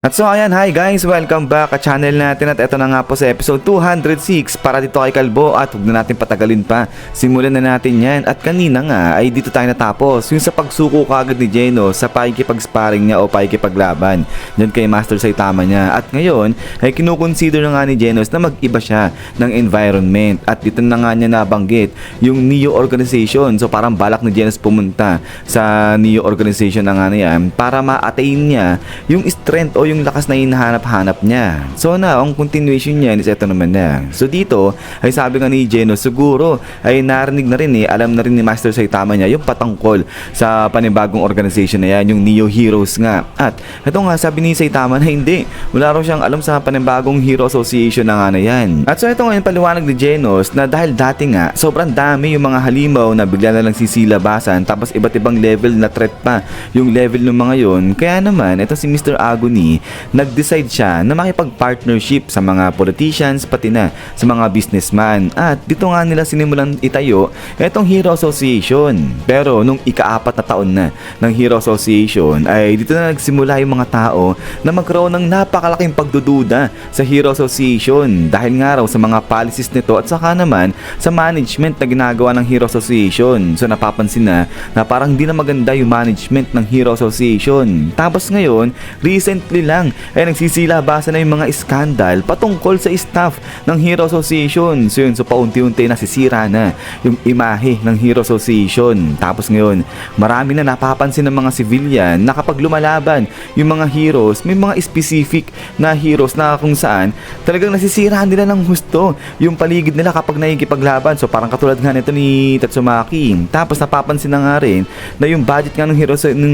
At so ayan, hi guys, welcome back at channel natin at ito na nga po sa episode 206 para dito kay Kalbo at huwag na natin patagalin pa. Simulan na natin yan at kanina nga ay dito tayo natapos yung sa pagsuko kagad ni Geno sa pakikipag-sparring niya o pakikipaglaban dyan kay Master Saitama niya. At ngayon ay kinukonsider na nga ni Genos na mag-iba siya ng environment at dito na nga niya nabanggit yung Neo Organization. So parang balak ni Genos pumunta sa Neo Organization na nga na yan para ma-attain niya yung strength o yung lakas na hinahanap-hanap niya. So na, ang continuation niya is ito naman na. So dito, ay sabi nga ni Geno, siguro ay narinig na rin alam na rin ni Master Saitama niya yung patungkol sa panibagong organization na yan, yung Neo Heroes nga. At ito nga, sabi ni Saitama na hindi, wala raw siyang alam sa panibagong Hero Association na nga na yan. At so ito nga yung paliwanag ni Genos na dahil dati nga, sobrang dami yung mga halimaw na bigla na lang sisilabasan tapos iba't ibang level na threat pa yung level ng mga yon. Kaya naman, ito si Mr. Agony nag-decide siya na makipag-partnership sa mga politicians pati na sa mga businessman at dito nga nila sinimulan itayo itong Hero Association. Pero nung ika-4 na taon na ng Hero Association ay dito na nagsimula yung mga tao na magkaroon ng napakalaking pagdududa sa Hero Association dahil nga raw sa mga policies nito at saka naman sa management na ginagawa ng Hero Association. So napapansin na parang di na maganda yung management ng Hero Association. Tapos ngayon, recently lang ay nagsisilabasan na yung mga skandal patungkol sa staff ng Hero Association. So yun, so paunti-unti nasisira na yung imahe ng Hero Association. Tapos ngayon, marami na napapansin ng mga civilian na kapag lumalaban yung mga heroes, may mga specific na heroes na kung saan talagang nasisira nila ng husto yung paligid nila kapag nakikipaglaban. So parang katulad nga nito ni Tatsumaki. Tapos napapansin na nga rin na yung budget nga ng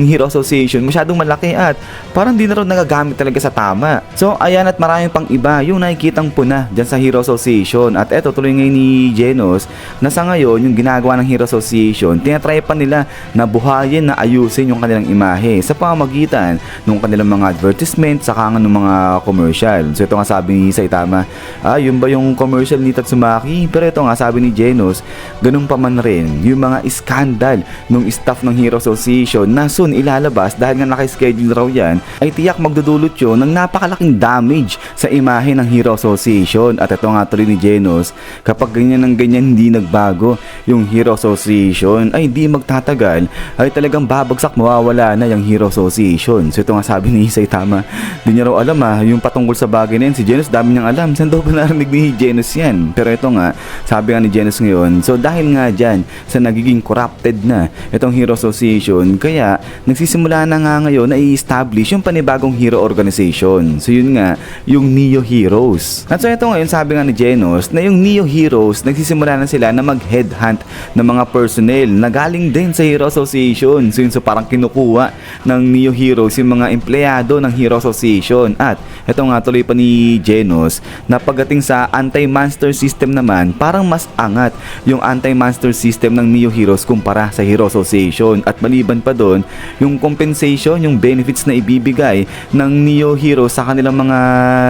Hero Association masyadong malaki at parang di na rin nagagamit talaga sa tama. So ayan, at maraming pang iba yung nakikitang puna dyan sa Hero Association. At eto tuloy ngayon ni Genos na sa ngayon yung ginagawa ng Hero Association, tinatry pa nila na buhayin na ayusin yung kanilang imahe sa pamamagitan ng kanilang mga advertisement saka nga ng mga commercial. So ito nga sabi ni Saitama, yun ba yung commercial ni Tatsumaki? Pero ito nga sabi ni Genos, ganun pa man rin yung mga scandal ng staff ng Hero Association na soon ilalabas dahil nga nakaschedule raw yan, ay tiyak magdudulot yun ng napakalaking damage sa imahe ng Hero Association. At ito nga tuloy ni Genos, kapag ganyan ng ganyan hindi nagbago yung Hero Association ay di magtatagal ay talagang babagsak, mawawala na yung Hero Association. So ito nga sabi ni Saitama, di niya raw alam yung patungkol sa bagay na yun. Si Genos dami niyang alam, saan daw ba narinig ni Genos yan? Pero ito nga, sabi nga ni Genos ngayon, so dahil nga dyan sa nagiging corrupted na itong Hero Association, kaya nagsisimula na nga ngayon na i-establish yung panibagong Hero Organization. So yun nga, yung Neo Heroes. At so ito ngayon, sabi nga ni Genos na yung Neo Heroes, nagsisimula na sila na mag-headhunt ng mga personnel na galing din sa Hero Association. So yun, so parang kinukuha ng Neo Heroes yung mga empleyado ng Hero Association. At ito nga tuloy pa ni Genos na pagdating sa anti-monster system naman, parang mas angat yung anti-monster system ng Neo Heroes kumpara sa Hero Association. At maliban pa doon, yung compensation, yung benefits na ibibigay ng Neo Heroes sa kanilang mga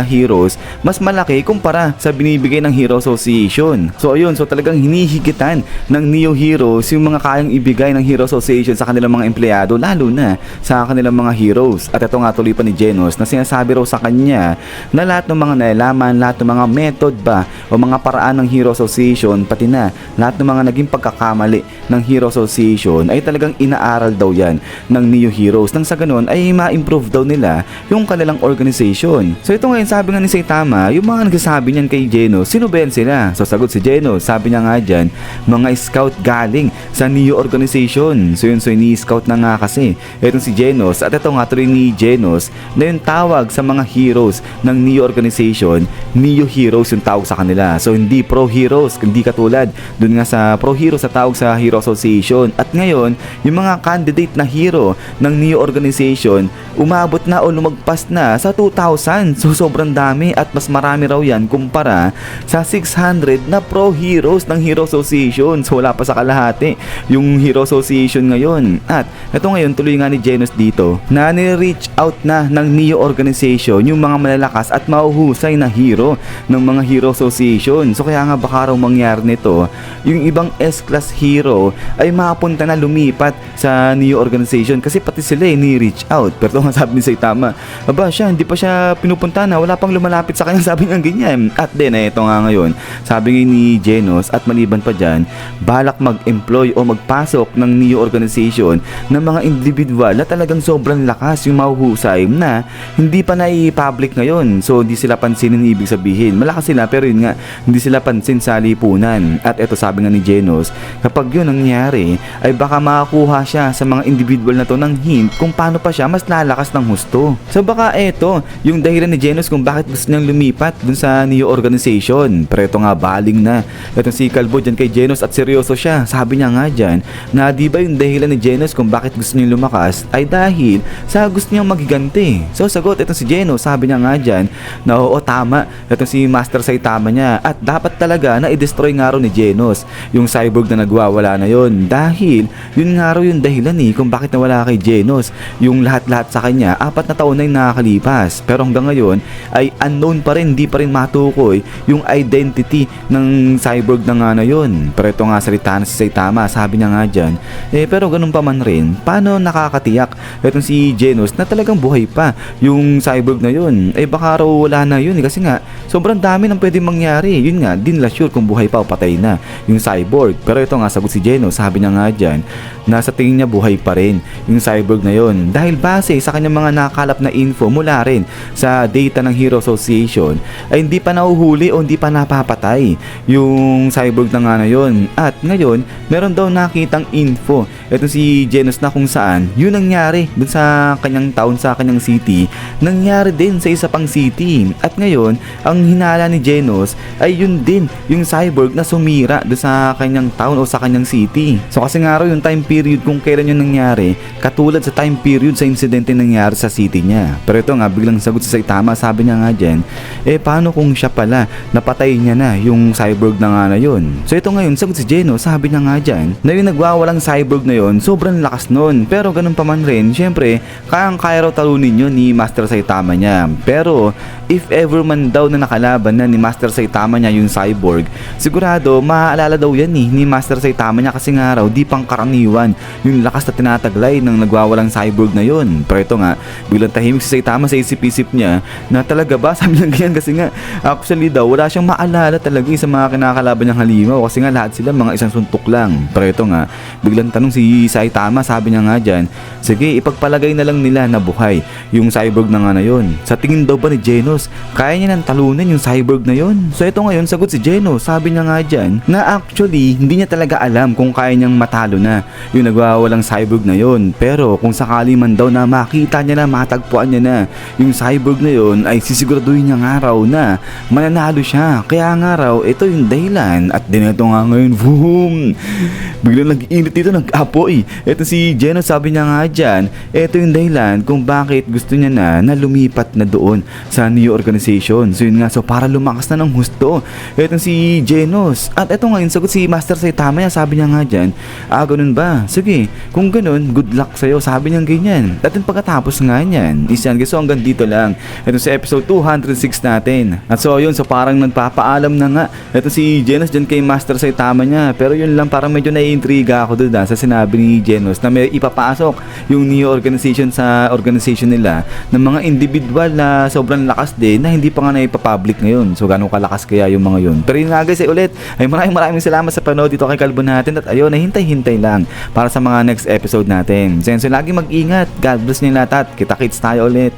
heroes, mas malaki kumpara sa binibigay ng Hero Association. So ayun, so talagang hinihigitan ng Neo Heroes yung mga kayang ibigay ng Hero Association sa kanilang mga empleyado, lalo na sa kanilang mga heroes. At ito nga tuloy pa ni Genos na sinasabi raw sa kanya na lahat ng mga nalaman, lahat ng mga method ba o mga paraan ng Hero Association, pati na lahat ng mga naging pagkakamali ng Hero Association ay talagang inaaral daw yan ng Neo Heroes, nang sa ganun ay ma-improve daw nila yung kanilang organization. So ito ngayon, sabi nga ni Saitama, yung mga nagsasabi niyan kay Genos, sino ba yan sila? So sagot si Genos, sabi niya nga dyan, mga scout galing sa Neo Organization. So yun, so ini-scout na nga kasi itong si Genos. At ito nga tuloy ni Genos na yung tawag sa mga heroes ng Neo Organization, Neo Heroes yung tawag sa kanila. So hindi Pro Heroes, hindi katulad dun nga sa Pro Heroes sa tawag sa Hero Association. At ngayon, yung mga candidate na hero ng Neo Organization, umabot na o lumagpas na sa 2,000. So sobrang dami at mas marami raw yan kumpara sa 600 na Pro Heroes ng Hero Association. So wala pa sa kalahati yung Hero Association ngayon. At ito ngayon, tuloy nga ni Genos dito na ni-reach out na ng Neo Organization yung mga malalakas at mahuhusay na hero ng mga Hero Association. So kaya nga baka raw mangyari nito, yung ibang S-class hero ay mapunta na lumipat sa Neo Organization kasi pati sila ni-reach out. Pero nga sabi ni Saitama, aba siya, hindi pa siya pinupunta na, wala pang lumalapit sa kanya, sabi niya ganyan. At din, ito nga ngayon, sabi ni Genos, at maliban pa dyan, balak mag-employ o magpasok ng Neo organization ng mga individual na talagang sobrang lakas yung mahuhusay na hindi pa na-public ngayon. So, hindi sila pansinin, ibig sabihin. Malakas sila, pero yun nga, hindi sila pansin sa lipunan. At ito sabi nga ni Genos, kapag yun nangyari, ay baka makakuha siya sa mga individual na to ng hint kung paano pa siya mas lalakas ng husto. So baka ito, yung dahilan ni Genos kung bakit gusto niyang lumipat dun sa Neo organization. Pero ito nga, baling na. Ito si Kalbo dyan kay Genos at seryoso siya. Sabi niya nga dyan, na di ba yung dahilan ni Genos kung bakit gusto niyang lumakas ay dahil sa gusto niyang magiganti. So sagot, ito si Genos, sabi niya nga dyan, na oo, tama. Ito si Master Saitama niya. At dapat talaga na i-destroy nga raw ni Genos yung cyborg na nagwawala na yon. Dahil yun nga raw yung dahilan kung bakit nawala kay Genos yung lahat-lahat sa kanya. 4 na taon na yung nakakalipas, pero hanggang ngayon ay unknown pa rin, hindi pa rin matukoy yung identity ng cyborg na nga na yun. Pero ito nga, salita na si Saitama, sabi niya nga dyan, pero ganun pa man rin, paano nakakatiyak itong si Genos na talagang buhay pa yung cyborg na yun? Baka raw wala na yun kasi nga sobrang dami ng pwedeng mangyari. Yun nga, din la sure kung buhay pa o patay na yung cyborg. Pero ito nga, sagot si Genos, sabi niya nga dyan, nasa tingin niya buhay pa rin yung cyborg na yun dahil base sa kanyang mga nakalap na info mula rin sa data ng Hero Association ay hindi pa nahuhuli o hindi pa napapatay yung cyborg na nga na yun. At ngayon meron daw nakitang info ito si Genos na kung saan yun nangyari dun sa kanyang town, sa kanyang city, nangyari din sa isa pang city. At ngayon ang hinala ni Genos ay yun din yung cyborg na sumira dun sa kanyang town o sa kanyang city. So kasi nga raw yung time period kung kailan yun nangyari katulad sa time period sa insidente nangyari sa city niya. Pero ito nga, biglang sagot si Saitama, sabi niya nga dyan, paano kung siya pala napatay niya na yung cyborg na nga na yun? So ito ngayon, sagot si Genos, sabi niya nga dyan na yung nagwawalang cyborg na yun sobrang lakas nun, pero ganun pa man rin, syempre kayang-kaya raw talunin yun ni Master Saitama niya. Pero if ever man daw na nakalaban na ni Master Saitama niya yung cyborg, sigurado maaalala daw yan ni Master Saitama niya kasi nga raw di pang karaniwan yung lakas na tinataglay ng nagwawalang cyborg na yun. Pero ito nga, bilang tahimik si Saitama sa isip-isip niya na talaga ba, sabi lang ganyan kasi nga actually daw wala siyang maalala talaga sa mga kinakalaban niyang halimaw kasi nga lahat sila mga isang suntok lang. Pero ito nga, biglang tanong si Saitama, sabi niya nga dyan, sige, ipagpalagay na lang nila na buhay yung cyborg na nga na yun. Sa tingin daw ba ni Genos, kaya niya nang talunin yung cyborg na yun? So ito ngayon, sagot si Genos, sabi niya nga dyan na actually hindi niya talaga alam kung kaya niyang matalo na yung nagwawalang cyborg na yun. Pero kung sakali man daw na makita niya na, matagpuan niya na yung cyborg na yun, ay sisiguraduhin niya nga raw na mananalo siya. Kaya nga raw, ito yung dahilan. At din ito nga ngayon, boom! Biglang nag-init dito, nag-apoy. Ito si Genos, sabi niya nga dyan, ito yung dahilan kung bakit gusto niya na lumipat na doon sa Neo organization. So yun nga, so para lumakas na ng husto ito si Genos. At ito ngayon, sagot si Master Saitama niya, sabi niya nga dyan, ganun ba? Sige, kung ganun, good luck sa'yo, sabi niya ganyan. At pagkatapos nga niyan, isyan, so hanggang dito lang ito sa episode 206 natin. At so yun, so parang nagpapaalam na nga ito si Genos dyan kay Master Saitama niya. Pero yun lang, parang medyo naiintriga ako doon sa sinabi ni Genos na may ipapasok yung Neo organization sa organization nila ng mga individual na sobrang lakas din na hindi pa nga naipapublic ngayon. So gano'ng kalakas kaya yung mga yun. Pero yun nga guys, ulit ay maraming salamat sa panood dito kay Kalbo natin. At ayun, hintay-hintay lang para sa mga next episode natin. So lagi mag-ingat. God bless niyo lahat at kita-kits tayo ulit.